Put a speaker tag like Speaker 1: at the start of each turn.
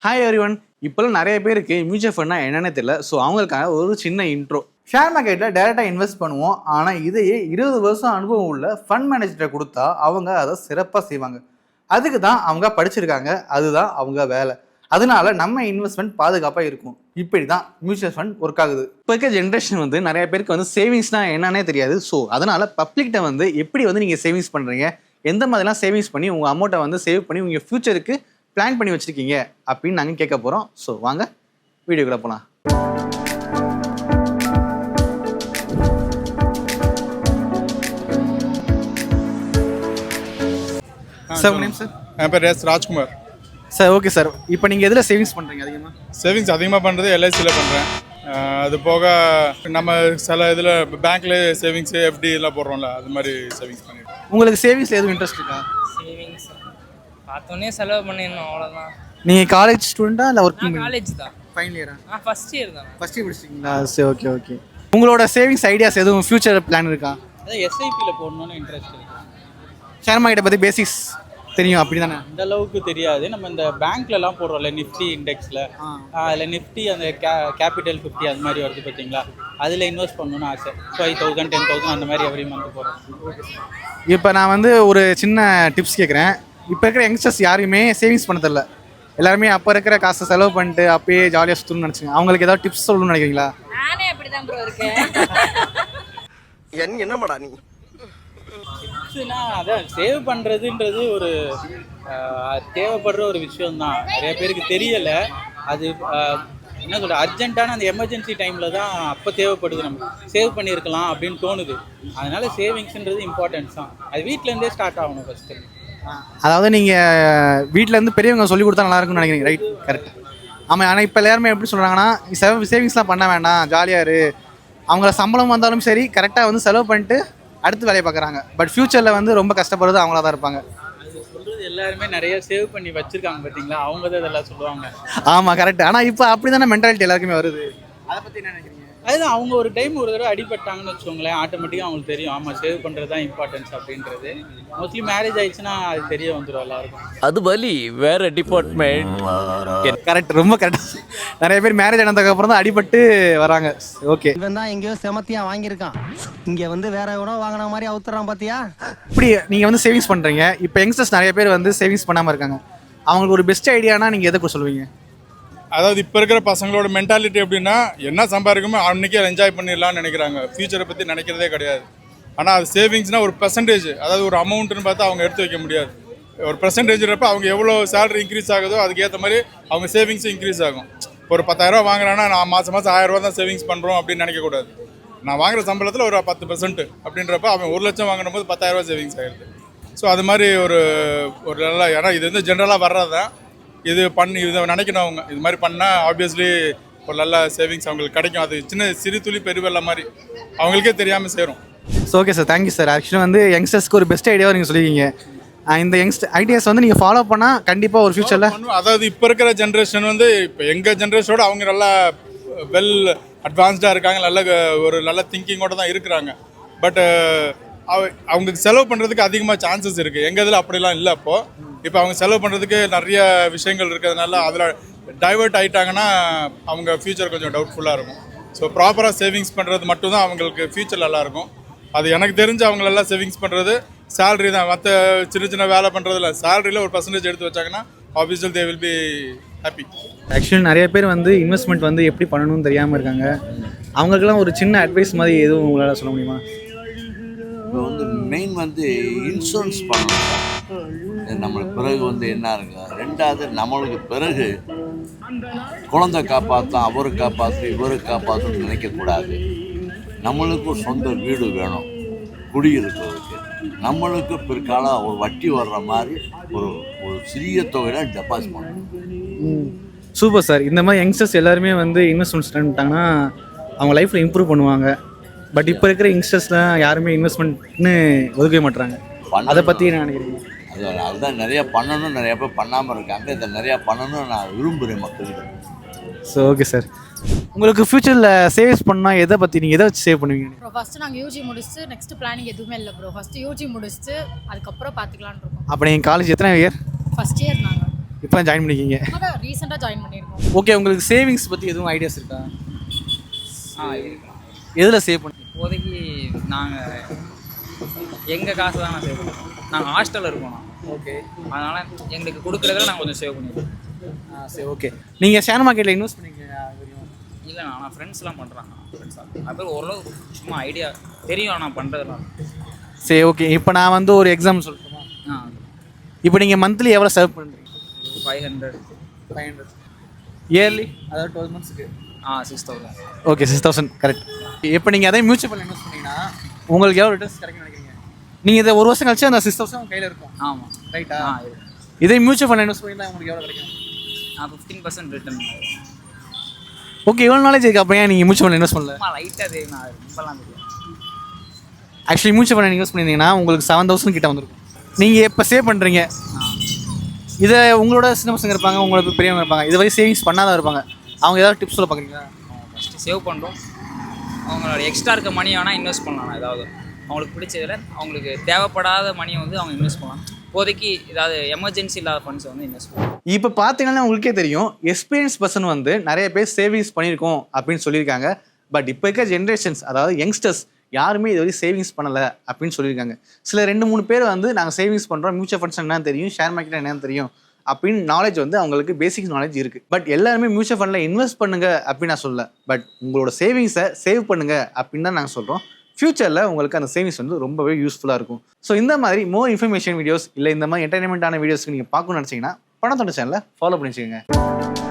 Speaker 1: Hi everyone. இப்போலாம் நிறைய பேருக்கு மியூச்சுவல் ஃபண்ட்னா என்னென்னு தெரியல. ஸோ அவங்களுக்காக ஒரு சின்ன இன்ட்ரோ. ஷேர் மார்க்கெட்டில் டேரெக்டாக இன்வெஸ்ட் பண்ணுவோம். ஆனால் இதையே 20 வருஷம் அனுபவம் உள்ள ஃபண்ட் மேனேஜர்கிட்ட கொடுத்தா அவங்க அதை சிறப்பாக செய்வாங்க. அதுக்கு தான் அவங்க படிச்சிருக்காங்க, அதுதான் அவங்க வேலை. அதனால நம்ம இன்வெஸ்ட்மெண்ட் பாதுகாப்பாக இருக்கும். இப்படி தான் மியூச்சுவல் ஃபண்ட் ஒர்க் ஆகுது. இப்போ இருக்க ஜென்ரேஷன் நிறைய பேருக்கு சேவிங்ஸ்னா என்னன்னே தெரியாது. ஸோ அதனால பப்ளிக்கிட்ட எப்படி நீங்கள் சேவிங்ஸ் பண்ணுறீங்க, எந்த மாதிரிலாம் சேவிங்ஸ் பண்ணி உங்கள் அமௌண்ட்டை சேவ் பண்ணி உங்கள் ஃபியூச்சருக்கு பிளான் பண்ணி வச்சிருக்கீங்க அப்படின்னு நாங்கள் கேட்க போகிறோம். ஸோ வாங்க வீடியோக்குள்ள போகலாம். சார் உங்கள் நேம் சார்?
Speaker 2: என் பேர் S Rajkumar
Speaker 1: sir. Okay sir, இப்போ நீங்கள் எதில் சேவிங்ஸ் பண்ணுறீங்க?
Speaker 2: சேவிங்ஸ் அதிகமாக பண்ணுறது எல்ஐசியில் பண்ணுறேன். அது போக நம்ம சில இதில் பேங்க்ல சேவிங்ஸ் எஃப்டி எல்லாம் போடுறோம்ல, அது மாதிரி சேவிங்ஸ் பண்ணிடுறோம்.
Speaker 1: உங்களுக்கு சேவிங்ஸ் எதுவும் இன்ட்ரெஸ்ட் இருக்கா?
Speaker 3: சேவிங்ஸ் பார்த்தோன்னே செலவு பண்ணிடணும், அவ்வளோதான்.
Speaker 1: நீங்கள் காலேஜ் ஸ்டூடெண்ட்டா இல்லை ஒர்க்கிங்?
Speaker 3: காலேஜ் தான்.
Speaker 1: ஃபைனல் இயரா?
Speaker 3: ஃபர்ஸ்ட் இயர் தான்.
Speaker 1: ஃபர்ஸ்ட் இயர் படிச்சிங்களா? சரி, ஓகே ஓகே. உங்களோட சேவிங்ஸ் ஐடியாஸ் எதுவும் ஃபியூச்சர் பிளான் இருக்கா?
Speaker 4: அதான் எஸ்ஐபியில் போடணும்னு இன்ட்ரெஸ்ட் இருக்குது.
Speaker 1: ஷேர் மார்க்கெட்டை பற்றி பேசிக்ஸ் தெரியும் அப்படி தானே?
Speaker 4: இந்த அளவுக்கு தெரியாது. நம்ம இந்த பேங்க்லலாம் போடுறோம்ல நிஃப்டி இண்டெக்ஸில், அதில் நிஃப்டி அந்த கேபிட்டல் 50 அது மாதிரி வருது பார்த்தீங்களா, அதில் இன்வெஸ்ட் பண்ணணும்னு ஆசை. 5,000 10,000 அந்த மாதிரி எவ்ரி மந்த் போடுறோம்.
Speaker 1: இப்போ நான் ஒரு சின்ன டிப்ஸ் கேட்குறேன். இப்போ இருக்கிற யங்ஸ்டர்ஸ் யாருமே சேவிங்ஸ் பண்ண தெரியல. எல்லாருமே அப்போ இருக்கிற காசை செலவு பண்ணிட்டு அப்பயே ஜாலியாக சுற்றணும்னு நினச்சிங்க. அவங்களுக்கு ஏதாவது டிப்ஸ் சொல்லணும்னு நினைக்கிறீங்களா?
Speaker 5: நானே அப்படிதான் ப்ரோ இருக்கேன்.
Speaker 6: என்னமாடா நீ?
Speaker 4: டிப்ஸ்னா அதான் சேவ் பண்ணுறதுன்றது ஒரு தேவைப்படுற ஒரு விஷயம்தான். நிறைய பேருக்கு தெரியலை. அது என்ன சொல்ற அர்ஜென்ட்டான அந்த எமர்ஜென்சி டைமில் தான் அப்போ தேவைப்படுது. நம்ம சேவ் பண்ணியிருக்கலாம் அப்படின்னு தோணுது. அதனால சேவிங்ஸ்ன்றது இம்பார்ட்டன்ஸ் தான். அது வீட்டிலேருந்தே ஸ்டார்ட் ஆகணும் ஃபஸ்ட்டு.
Speaker 1: அதாவது நீங்கள் வீட்டிலேருந்து பெரியவங்க சொல்லி கொடுத்தா நல்லா இருக்கும்னு நினைக்கிறீங்க, ரைட்? கரெக்ட். ஆமாம். ஆனால் இப்போ எல்லாருமே எப்படி சொல்கிறாங்கன்னா, சேவிங்ஸ்லாம் பண்ண வேண்டாம், ஜாலியாக இரு. அவங்கள சம்பளம் வந்தாலும் சரி கரெக்டாக செலவு பண்ணிட்டு அடுத்து வேலையை பார்க்குறாங்க. பட் ஃப்யூச்சரில் ரொம்ப கஷ்டப்படுறது அவங்களா தான் இருப்பாங்க.
Speaker 4: அது சொல்கிறது எல்லாருமே நிறைய சேவ் பண்ணி வச்சுருக்காங்க பார்த்தீங்களா, அவங்க தான் இதெல்லாம் சொல்லுவாங்க.
Speaker 1: ஆமாம், கரெக்ட். ஆனால் இப்போ அப்படி தானே மென்டாலிட்டி எல்லாருக்குமே வருது. அதை பற்றி என்ன நினைக்கிறீங்க?
Speaker 4: அதுதான், அவங்க ஒரு டைம் ஒரு தடவை அடிபட்டாங்கன்னு வச்சுக்கோங்களேன், ஆட்டோமேட்டிக்காக அவங்களுக்கு தெரியும், ஆமாம் சேவ் பண்ணுறது தான் இம்பார்ட்டன்ஸ் அப்படின்றது. மோஸ்ட்லி மேரேஜ் ஆயிடுச்சுன்னா அது தெரிய வந்துடும் எல்லாருக்கும்.
Speaker 7: அது வலி வேற டிபார்ட்மெண்ட்.
Speaker 1: கரெக்ட், ரொம்ப கரெக்ட். நிறைய பேர் மேரேஜ் ஆனதுக்கு அப்புறம் தான் அடிபட்டு வராங்க. ஓகே,
Speaker 6: இவன் தான் எங்கேயோ செமத்தியா வாங்கியிருக்கான், இங்க வேற எவனோ வாங்கின மாதிரி அவுத்துறான் பாத்தியா.
Speaker 1: இப்படி நீங்கள் சேவிங்ஸ் பண்ணுறீங்க. இப்போ யங்ஸ்டர்ஸ் நிறைய பேர் சேவிங்ஸ் பண்ணாமல் இருக்காங்க. அவங்களுக்கு ஒரு பெஸ்ட் ஐடியானா நீங்கள் எதை சொல்லுவீங்க?
Speaker 2: அதாவது இப்போ இருக்கிற பசங்களோட மென்டாலிட்டி எப்படின்னா, என்ன சம்பாதிக்குமோ அன்றைக்கே என்ஜாய் பண்ணிடலாம்னு நினைக்கிறாங்க. ஃபியூச்சரை பற்றி நினைக்கிறதே கிடையாது. ஆனால் அது சேவிங்ஸ்னால் ஒரு பெர்சன்டேஜ், அதாவது ஒரு அமௌண்ட்டுன்னு பார்த்தா அவங்க எடுத்து வைக்க முடியாது. ஒரு பெர்சன்டேஜ்ன்றப்ப அவங்க எவ்வளோ சேலரி இன்க்ரீஸ் ஆகுதோ அதுக்கேற்ற மாதிரி அவங்க சேவிங்ஸும் இன்க்ரீஸ் ஆகும். ஒரு 10,000 வாங்குறான்னா நான் மாதம் 1000 தான் சேவிங்ஸ் பண்ணுறோம் அப்படின்னு நினைக்கக்கூடாது. நான் வாங்குற சம்பளத்தில் ஒரு 10% அப்படின்றப்ப அவன் 1 லட்சம் வாங்கின போது 10,000 சேவிங்ஸ் ஆகிடுது. ஸோ அது மாதிரி ஒரு நல்லா, ஏன்னா இது ஜென்ரலாக வர்றது தான். இது இதை நினைக்கணும் அவங்க. இது மாதிரி பண்ணால் ஆப்வியஸ்லி ஒரு நல்ல சேவிங்ஸ் அவங்களுக்கு கிடைக்கும். அது சின்ன சிறு துளி பெருவெல்ல மாதிரி அவங்களுக்கே தெரியாமல் சேரும்.
Speaker 1: So okay sir, thank you sir. ஆக்சுவலாக யங்ஸ்டர்ஸ்க்கு ஒரு பெஸ்ட் ஐடியாவை நீங்கள் சொல்லியிருக்கீங்க. இந்த ஐடியாஸ் நீங்கள் ஃபாலோ பண்ணால் கண்டிப்பாக ஒரு ஃபியூச்சரில்,
Speaker 2: அதாவது இப்போ இருக்கிற ஜென்ரேஷன் இப்போ எங்கள் ஜென்ரேஷனோட அவங்க நல்லா வெல் அட்வான்ஸ்டாக இருக்காங்க, நல்ல திங்கிங்கோட தான் இருக்கிறாங்க. பட் அவங்களுக்கு செலவு பண்ணுறதுக்கு அதிகமாக சான்சஸ் இருக்குது. எங்கள் இதில் அப்படிலாம் இல்லை. இப்போ அவங்க செலவு பண்ணுறதுக்கு நிறைய விஷயங்கள் இருக்கிறதுனால அதில் டைவர்ட் ஆகிட்டாங்கன்னா அவங்க ஃப்யூச்சர் கொஞ்சம் டவுட்ஃபுல்லாக இருக்கும். ஸோ ப்ராப்பராக சேவிங்ஸ் பண்ணுறது மட்டும்தான் அவங்களுக்கு ஃப்யூச்சர் நல்லாயிருக்கும். அது எனக்கு தெரிஞ்சு அவங்களெல்லாம் சேவிங்ஸ் பண்ணுறது சேலரி தான். மற்ற சின்ன வேலை பண்ணுறதில்ல, சேலரியில் ஒரு பர்சன்டேஜ் எடுத்து வச்சாங்கன்னா obviously they will be happy.
Speaker 1: Actually நிறைய பேர் இன்வெஸ்ட்மெண்ட் எப்படி பண்ணணும்னு தெரியாமல் இருக்காங்க. அவங்களுக்கெல்லாம் ஒரு சின்ன அட்வைஸ் மாதிரி எதுவும் உங்களால் சொல்ல முடியுமா?
Speaker 8: இப்போ மெயின் இன்சூரன்ஸ் பண்ணணும். நம்மளுக்கு பிறகு என்ன இருக்கு, ரெண்டாவது நம்மளுக்கு பிறகு குழந்தை காப்பாற்றும், அவரை காப்பாற்று, இவரை காப்பாற்றுன்னு நினைக்கக்கூடாது. நம்மளுக்கு ஒரு சொந்த வீடு வேணும் குடியிருக்கிறதுக்கு. நம்மளுக்கு பிற்காலம் ஒரு வட்டி வர்ற மாதிரி ஒரு சிறிய தொகையில் டெபாசிட் பண்ணணும்.
Speaker 1: Super sir. இந்த மாதிரி யங்ஸ்டர்ஸ் எல்லாருமே இன்வெஸ்ட்மெண்ட்ஸ் பண்ணிட்டாங்கன்னா அவங்க லைஃப்பில் இம்ப்ரூவ் பண்ணுவாங்க. பட் இப்போ இருக்கிற யங்ஸ்டர்ஸ்லாம் யாருமே இன்வெஸ்ட்மெண்ட்னு ஒதுக்கவே மாட்டுறாங்க. அதை பற்றி என்ன நினைக்கிறீங்க?
Speaker 8: அதுதான் நிறையா பண்ணணும், நிறையா பேர் பண்ணாமல் இருக்காங்க. இதை நிறையா பண்ணணும்னு நான் விரும்புகிறேன் மக்கள்கிட்ட.
Speaker 1: ஸோ ஓகே சார், உங்களுக்கு ஃப்யூச்சரில் சேவ்ஸ் பண்ணால் எதை பற்றி நீங்கள் எதை வச்சு சேவ் பண்ணுவீங்க?
Speaker 5: ப்ரோ ஃபஸ்ட்டு நாங்கள் யூஜி முடிச்சுட்டு நெக்ஸ்ட் பிளானிங் எதுவுமே இல்லை ப்ரோ. ஃபஸ்ட்டு யூஜி முடிச்சுட்டு அதுக்கப்புறம் பார்த்துக்கலான்னு இருக்கோம்.
Speaker 1: அப்போ நீங்கள் காலேஜ் எத்தனை இயர்?
Speaker 5: ஃபஸ்ட் இயர் நாங்கள்.
Speaker 1: இப்போ ஜாயின் பண்ணிக்கிங்க.
Speaker 5: அதான் ரீசெண்டாக ஜாயின் பண்ணியிருக்கோம்.
Speaker 1: ஓகே, உங்களுக்கு சேவிங்ஸ் பற்றி எதுவும் ஐடியாஸ் இருக்கா?
Speaker 3: இருக்கலாம்.
Speaker 1: எதில் சேவ் பண்ணி?
Speaker 3: இப்போதைக்கு நாங்கள் எங்கள் காசு தான் நான் சேவ் பண்ணுறோம். நாங்கள் ஹாஸ்டலில் இருக்கோம்.
Speaker 1: ஓகே,
Speaker 3: அதனால் எங்களுக்கு கொடுக்குறதுல நாங்கள் கொஞ்சம் சேவ் பண்ணிடுவோம்.
Speaker 1: சரி ஓகே. நீங்கள் ஷேர் மார்க்கெட்டில் இன்வெஸ்ட் பண்ணிங்க தெரியும்?
Speaker 3: இல்லை நான் ஃப்ரெண்ட்ஸ்லாம் பண்ணுறாங்க. ஃப்ரெண்ட்ஸாக அது ஓரளவு சும்மா ஐடியா தெரியும் ஆனால் பண்ணுறதுலாம்.
Speaker 1: சரி ஓகே. இப்போ நான் வந்து ஒரு எக்ஸாம்பிள் சொல்லட்டுமா? இப்போ நீங்கள் மந்த்லி எவ்வளோ சேவ் பண்ணுறீங்க?
Speaker 3: 500.
Speaker 1: இயர்லி, அதாவது 12 மந்த்ஸ்க்கு
Speaker 3: 6,000.
Speaker 1: Okay, 6,000 correct. இப்போ நீங்கள் அதே மியூச்சுவல் ஃபண்ட் இன்வெஸ்ட் பண்ணிங்கன்னா உங்களுக்கு எவ்வளோ ரிட்டர்ன்ஸ் கிடைக்கும்னு நினைக்கிறீங்க? நீங்கள் இதை ஒரு வருஷம் கழிச்சு அந்த 6,000 உங்கள் கையில் இருக்கும்.
Speaker 3: ஆமாம்.
Speaker 1: ரைட்டா?
Speaker 3: இருக்கும்.
Speaker 1: இதே மியூச்சுவல் ஃபண்ட் இன்வெஸ்ட் பண்ணிங்கன்னா உங்களுக்கு எவ்வளோ கிடைக்கும்?
Speaker 3: 15% ரிட்டர்ன்.
Speaker 1: ஓகே, எவ்வளோ நாலேஜ் இருக்குது அப்போ ஏன் நீங்கள் மியூச்சுவல் ஃபண்ட் இன்வெஸ்ட் பண்ணல?
Speaker 3: சும்மா லைட்டாக தெரியும். நான் ரொம்பலாம் தெரியும்.
Speaker 1: ஆக்சுவலி மியூச்சுவல் ஃபண்ட் இன்வெஸ்ட் பண்ணியிருந்தீங்கன்னா உங்களுக்கு 7,000 கிட்ட வந்திருக்கும். நீங்கள் இப்போ சேவ் பண்ணுறீங்க, இதை உங்களோட சின்ன பசங்க இருப்பாங்க, உங்களுக்கு பெரியவங்க இருப்பாங்க, இது வரை சேவிங்ஸ் பண்ணாதான் இருப்பாங்க. அவங்க ஏதாவது டிப்ஸ் சொல்ல பார்க்குறீங்களா?
Speaker 3: ஃபஸ்ட்டு சேவ் பண்ணுறோம். அவங்களோட எக்ஸ்ட்ரா இருக்க மணியை வேணால் இன்வெஸ்ட் பண்ணலாம். ஏதாவது அவங்களுக்கு பிடிச்சதில் அவங்களுக்கு தேவைப்படாத மணியை வந்து அவங்க இன்வெஸ்ட் பண்ணலாம். இப்போதைக்கு ஏதாவது எமர்ஜென்சி இல்லாத ஃபண்ட்ஸை வந்து இன்வெஸ்ட் பண்ணலாம்.
Speaker 1: இப்போ பார்த்தீங்கன்னா உங்களுக்கே தெரியும், எக்ஸ்பீரியன்ஸ் பர்சன் வந்து நிறைய பேர் சேவிங்ஸ் பண்ணியிருக்கோம் அப்படின்னு சொல்லியிருக்காங்க. பட் இப்போ இருக்க ஜென்ரேஷன்ஸ், அதாவது யங்ஸ்டர்ஸ் யாருமே இது வரைக்கும் சேவிங்ஸ் பண்ணலை அப்படின்னு சொல்லியிருக்காங்க. சில 2-3 பேர் வந்து நாங்கள் சேவிங்ஸ் பண்ணுறோம், மியூச்சுவல் ஃபண்ட்ஸ் என்னன்னு தெரியும், ஷேர் மார்க்கெட் என்னன்னு தெரியும் அப்படின்னு நாலேஜ் வந்து அவங்களுக்கு பேசிக் நாலேஜ் இருக்குது. பட் எல்லாருமே மியூச்சுவல் ஃபண்டில் இன்வெஸ்ட் பண்ணுங்க அப்படின்னு நான் சொல்ல, பட் உங்களோட சேவிங்ஸை சேவ் பண்ணுங்க அப்படின்னு தான் நாங்கள் சொல்கிறோம். ஃபியூச்சரில் உங்களுக்கு அந்த சேவிங்ஸ் வந்து ரொம்பவே யூஸ்ஃபுல்லாக இருக்கும். ஸோ இந்த மாதிரி மோர் இன்ஃபர்மேஷன் வீடியோஸ் இல்லை இந்த மாதிரி என்டர்டைன்மெண்ட்டான வீடியோஸ்க்கு நீங்கள் பார்க்கணும்னு நினச்சிங்கன்னா பணத்தோட சேனலை ஃபாலோ பண்ணி வச்சுக்கோங்க.